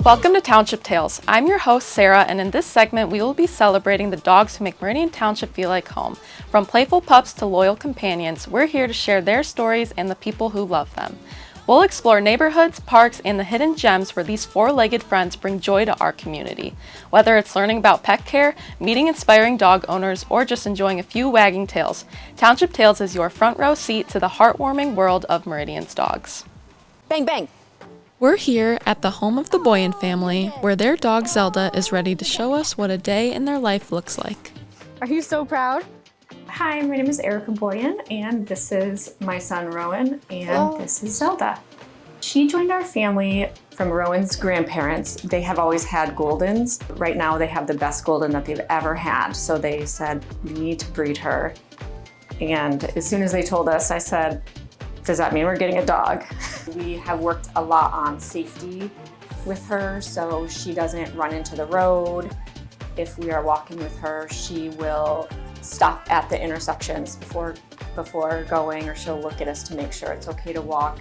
Welcome to Township Tails. I'm your host, Sarah, and in this segment, we will be celebrating the dogs who make Meridian Township feel like home. From playful pups to loyal companions, we're here to share their stories and the people who love them. We'll explore neighborhoods, parks, and the hidden gems where these four-legged friends bring joy to our community. Whether it's learning about pet care, meeting inspiring dog owners, or just enjoying a few wagging tails, Township Tails is your front row seat to the heartwarming world of Meridian's dogs. Bang, bang. We're here at the home of the Boyan family, where their dog Zelda is ready to show us what a day in their life looks like. Are you so proud? Hi, my name is Erica Boyan, and this is my son Rowan, and This is Zelda. She joined our family from Rowan's grandparents. They have always had Goldens. Right now they have the best Golden that they've ever had, so they said, we need to breed her. And as soon as they told us, I said, does that mean we're getting a dog? We have worked a lot on safety with her, so she doesn't run into the road. If we are walking with her, she will stop at the intersections before going, or she'll look at us to make sure it's okay to walk.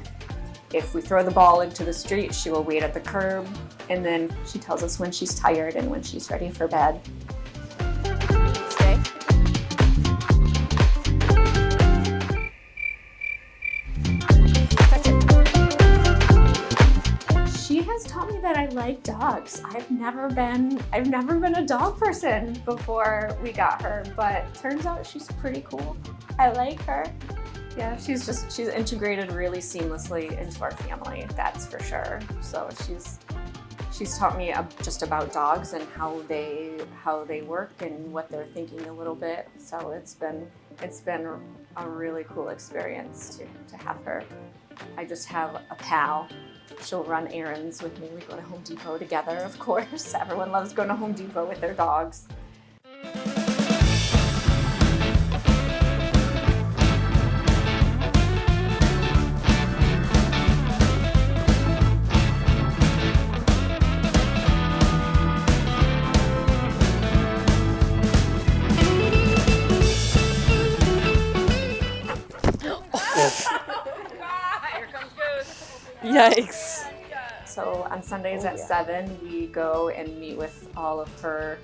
If we throw the ball into the street, she will wait at the curb, and then she tells us when she's tired and when she's ready for bed. Stay. She has taught me that I like dogs. I've never been a dog person before we got her, but turns out she's pretty cool. I like her. Yeah, she's integrated really seamlessly into our family, that's for sure. So she's taught me just about dogs and how they work and what they're thinking a little bit. So it's been a really cool experience to have her. I just have a pal. She'll run errands with me. We go to Home Depot together, of course. Everyone loves going to Home Depot with their dogs. Yikes. So on Sundays at 7, we go and meet with all of her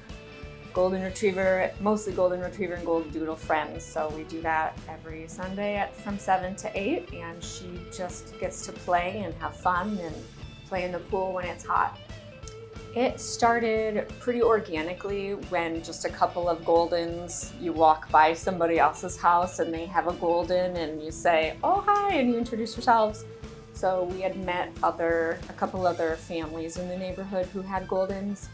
Golden Retriever, mostly Golden Retriever and Golden Doodle friends. So we do that every Sunday from 7 to 8, and she just gets to play and have fun and play in the pool when it's hot. It started pretty organically when just a couple of Goldens, you walk by somebody else's house and they have a Golden and you say, oh, hi, and you introduce yourselves. So we had met a couple other families in the neighborhood who had Goldens,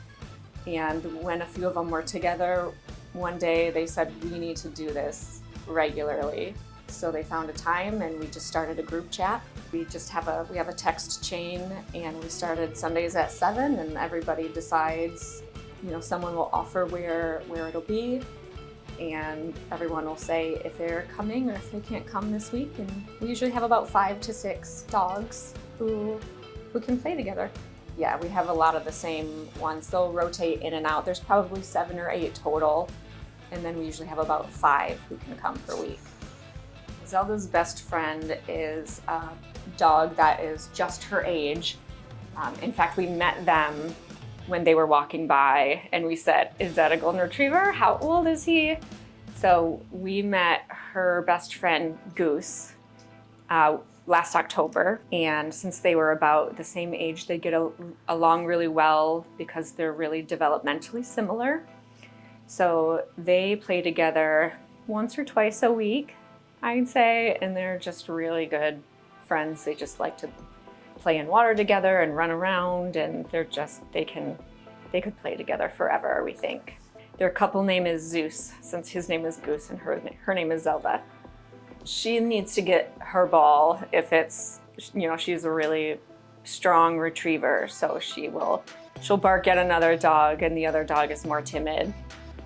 and when a few of them were together, one day they said, we need to do this regularly. So they found a time and we just started a group chat. We have a text chain, and we started Sundays at 7, and everybody decides, someone will offer where it'll be. And everyone will say if they're coming or if they can't come this week, and we usually have about 5 to 6 dogs who can play together. Yeah, we have a lot of the same ones. They'll rotate in and out. There's probably 7 or 8 total, and then we usually have about 5 who can come per week. Zelda's best friend is a dog that is just her age. In fact, we met them when they were walking by, and we said, is that a Golden Retriever? How old is he? So we met her best friend, Goose, last October. And since they were about the same age, they get along really well because they're really developmentally similar. So they play together once or twice a week, I'd say, and they're just really good friends. They just like to play in water together and run around, and they could play together forever, we think. Their couple name is Zeus, since his name is Goose and her name is Zelda. She needs to get her ball if it's, she's a really strong retriever, so she'll bark at another dog, and the other dog is more timid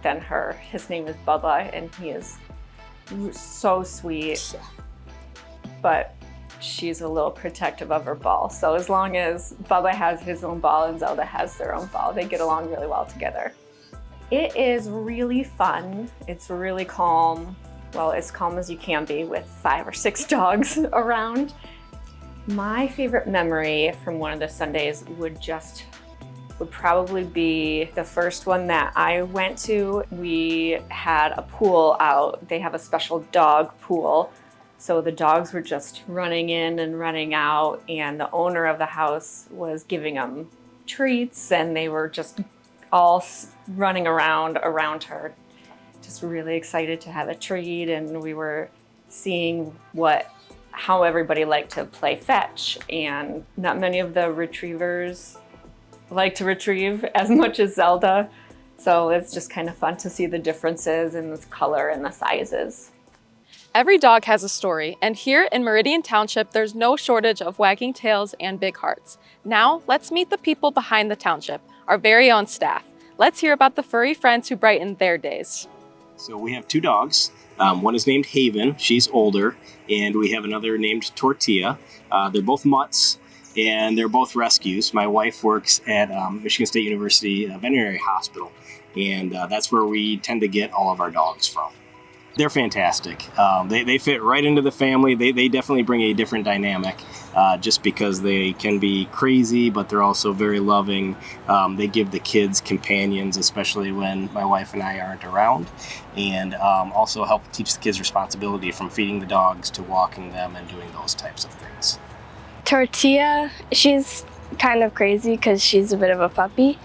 than her. His name is Bubba, and he is so sweet, but she's a little protective of her ball. So as long as Bubba has his own ball and Zelda has their own ball, they get along really well together. It is really fun. It's really calm. Well, as calm as you can be with 5 or 6 dogs around. My favorite memory from one of the Sundays would just would probably be the first one that I went to. We had a pool out. They have a special dog pool. So the dogs were just running in and running out, and the owner of the house was giving them treats, and they were just all running around her. Just really excited to have a treat, and we were seeing how everybody liked to play fetch, and not many of the retrievers like to retrieve as much as Zelda. So it's just kind of fun to see the differences in the color and the sizes. Every dog has a story, and here in Meridian Township, there's no shortage of wagging tails and big hearts. Now, let's meet the people behind the township, our very own staff. Let's hear about the furry friends who brighten their days. So we have two dogs. One is named Haven, she's older, and we have another named Tortilla. They're both mutts, and they're both rescues. My wife works at Michigan State University Veterinary Hospital, and that's where we tend to get all of our dogs from. They're fantastic. They fit right into the family. They definitely bring a different dynamic just because they can be crazy, but they're also very loving. They give the kids companions, especially when my wife and I aren't around, and also help teach the kids responsibility from feeding the dogs to walking them and doing those types of things. Tortilla, she's kind of crazy because she's a bit of a puppy,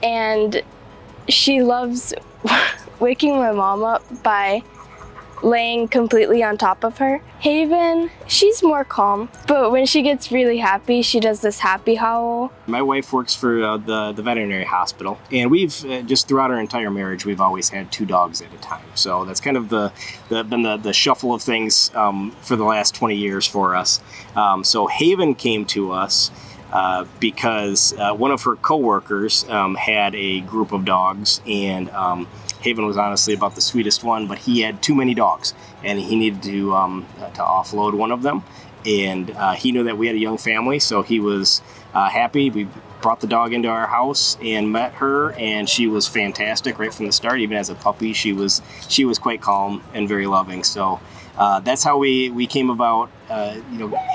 and she loves waking my mom up by laying completely on top of her. Haven, she's more calm, but when she gets really happy, she does this happy howl. My wife works for the veterinary hospital, and we've just throughout our entire marriage, we've always had two dogs at a time. So that's kind of been the shuffle of things for the last 20 years for us. So Haven came to us because one of her coworkers had a group of dogs, and Haven was honestly about the sweetest one, but he had too many dogs, and he needed to offload one of them. And he knew that we had a young family, so he was happy. We brought the dog into our house and met her, and she was fantastic right from the start. Even as a puppy, she was quite calm and very loving. So that's how we came about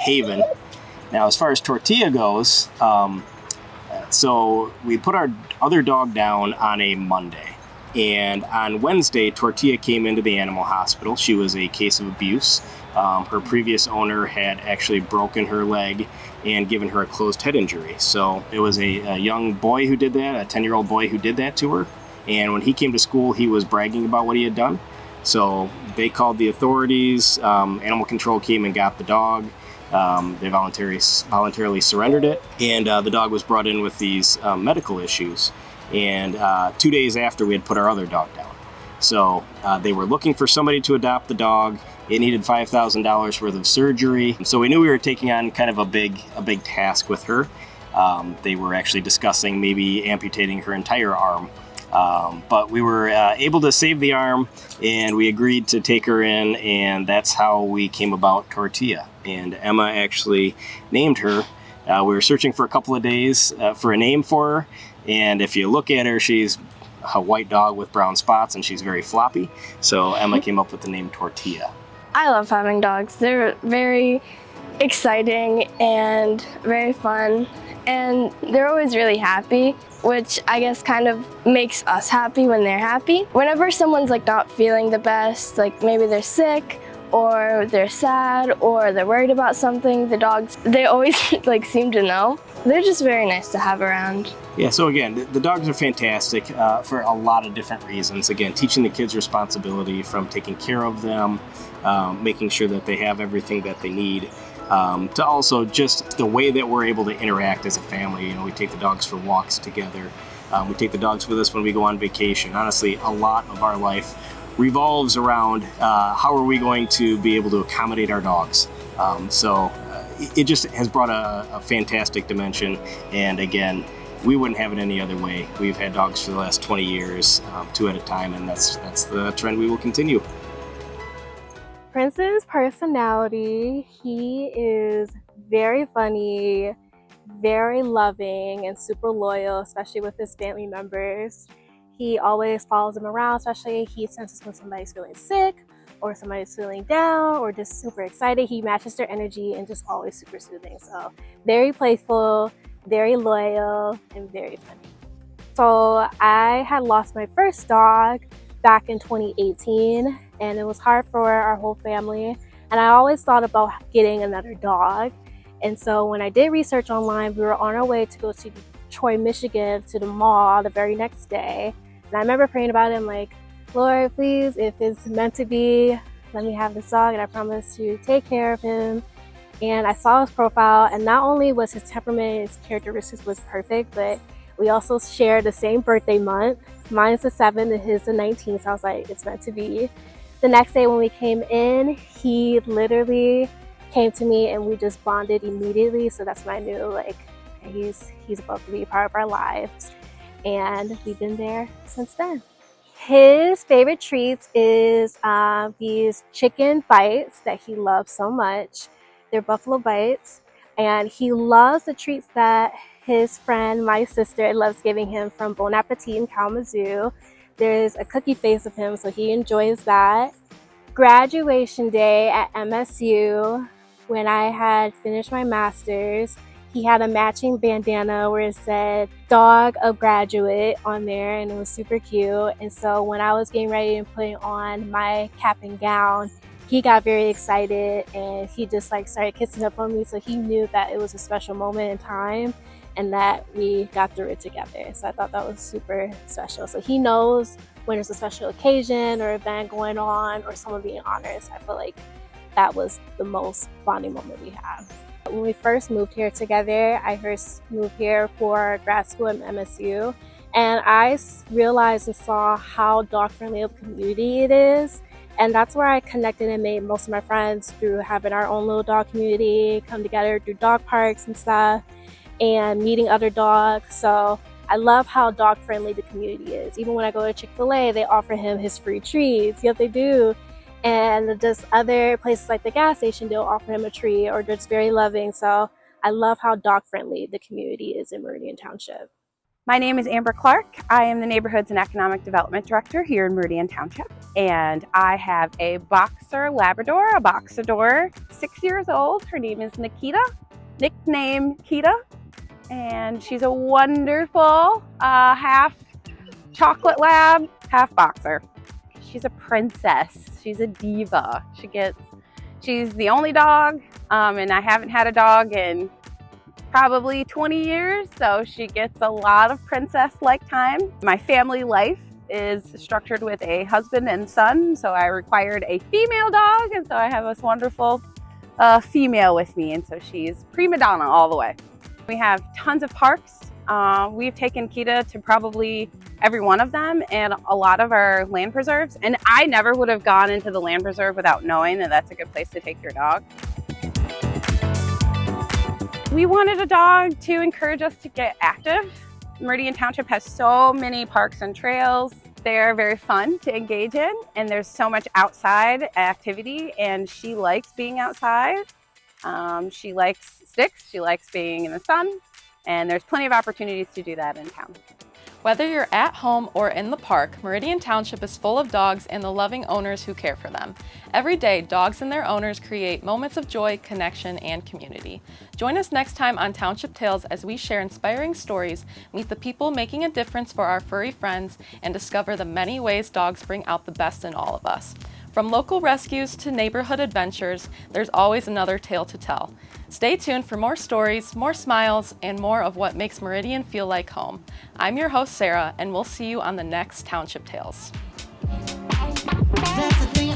Haven. Now, as far as Tortilla goes, so we put our other dog down on a Monday. And on Wednesday, Tortilla came into the animal hospital. She was a case of abuse. Her previous owner had actually broken her leg and given her a closed head injury. So it was a young boy who did that, a 10-year-old boy who did that to her. And when he came to school, he was bragging about what he had done. So they called the authorities. Animal control came and got the dog. They voluntarily surrendered it. And the dog was brought in with these medical issues. And 2 days after, we had put our other dog down. So they were looking for somebody to adopt the dog. It needed $5,000 worth of surgery. So we knew we were taking on kind of a big task with her. They were actually discussing maybe amputating her entire arm. But we were able to save the arm, and we agreed to take her in, and that's how we came about Tortilla. And Emma actually named her. We were searching for a couple of days for a name for her. And if you look at her, she's a white dog with brown spots, and she's very floppy. So Emma came up with the name Tortilla. I love having dogs. They're very exciting and very fun, and they're always really happy, which I guess kind of makes us happy when they're happy. Whenever someone's like not feeling the best, like maybe they're sick or they're sad or they're worried about something, the dogs, they always like seem to know. They're just very nice to have around. Yeah, so again, the dogs are fantastic for a lot of different reasons. Again, teaching the kids responsibility from taking care of them, making sure that they have everything that they need, to also just the way that we're able to interact as a family. You know, we take the dogs for walks together. We take the dogs with us when we go on vacation. Honestly, a lot of our life revolves around how are we going to be able to accommodate our dogs. So it just has brought a fantastic dimension. And again, we wouldn't have it any other way. We've had dogs for the last 20 years, 2 at a time, and that's the trend we will continue. Prince's personality, he is very funny, very loving, and super loyal, especially with his family members. He always follows them around, especially he senses when somebody's feeling sick or somebody's feeling down or just super excited. He matches their energy and just always super soothing. So very playful, very loyal, and very funny. So I had lost my first dog back in 2018, and it was hard for our whole family. And I always thought about getting another dog. And so when I did research online, we were on our way to go to Troy, Michigan to the mall the very next day. And I remember praying about it. I'm like, Lord, please, if it's meant to be, let me have this dog, and I promise to take care of him. And I saw his profile, and not only was his temperament, his characteristics was perfect, but we also shared the same birthday month. Mine's the 7th and his the 19th, so I was like, it's meant to be. The next day when we came in, he literally came to me and we just bonded immediately. So that's when I knew, like, he's about to be a part of our lives. And we've been there since then. His favorite treats is these chicken bites that he loves so much. They're buffalo bites. And he loves the treats that his friend, my sister, loves giving him from Bon Appetit in Kalamazoo. There's a cookie face of him, so he enjoys that. Graduation day at MSU, when I had finished my master's, he had a matching bandana where it said Dog of Graduate on there, and it was super cute. And so when I was getting ready and putting on my cap and gown, he got very excited and he just like started kissing up on me. So he knew that it was a special moment in time and that we got through it together. So I thought that was super special. So he knows when there's a special occasion or event going on or someone being honored. So I feel like that was the most bonding moment we have. When we first moved here together, I first moved here for grad school at MSU, and I realized and saw how dog-friendly of a community it is. And that's where I connected and made most of my friends through having our own little dog community, come together through dog parks and stuff, and meeting other dogs. So I love how dog-friendly the community is. Even when I go to Chick-fil-A, they offer him his free treats. Yep, they do. And just other places like the gas station, they'll offer him a treat, or they're just very loving. So I love how dog-friendly the community is in Meridian Township. My name is Amber Clark. I am the Neighborhoods and Economic Development Director here in Meridian Township. And I have a boxer Labrador, a boxador, 6 years old. Her name is Nikita, nickname Kita. And she's a wonderful half chocolate lab, half boxer. She's a princess. She's a diva. She's the only dog, and I haven't had a dog in probably 20 years, so she gets a lot of princess-like time. My family life is structured with a husband and son, so I required a female dog, and so I have this wonderful female with me, and so she's prima donna all the way. We have tons of parks. We've taken Kita to probably every one of them and a lot of our land preserves. And I never would have gone into the land preserve without knowing that that's a good place to take your dog. We wanted a dog to encourage us to get active. Meridian Township has so many parks and trails. They're very fun to engage in, and there's so much outside activity, and she likes being outside. She likes sticks, she likes being in the sun, and there's plenty of opportunities to do that in town. Whether you're at home or in the park, Meridian Township is full of dogs and the loving owners who care for them. Every day, dogs and their owners create moments of joy, connection, and community. Join us next time on Township Tails as we share inspiring stories, meet the people making a difference for our furry friends, and discover the many ways dogs bring out the best in all of us. From local rescues to neighborhood adventures, there's always another tale to tell. Stay tuned for more stories, more smiles, and more of what makes Meridian feel like home. I'm your host, Sarah, and we'll see you on the next Township Tales. That's the thing